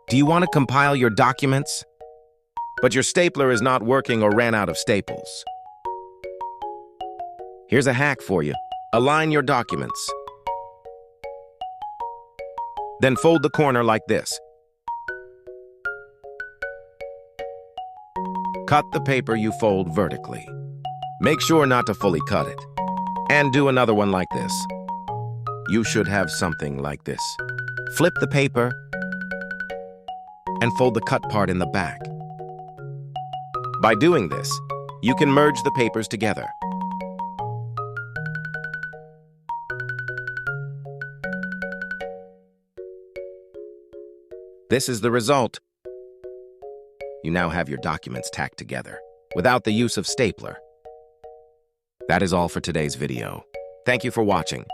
Do you want to compile your documents? But your stapler is not working or ran out of staples. Here's a hack for you. Align your documents. Then fold the corner like this. Cut the paper you fold vertically. Make sure not to fully cut it. And do another one like this. You should have something like this. Flip the paper and fold the cut part in the back. By doing this, you can merge the papers together. This is the result. You now have your documents tacked together without the use of stapler. That is all for today's video. Thank you for watching.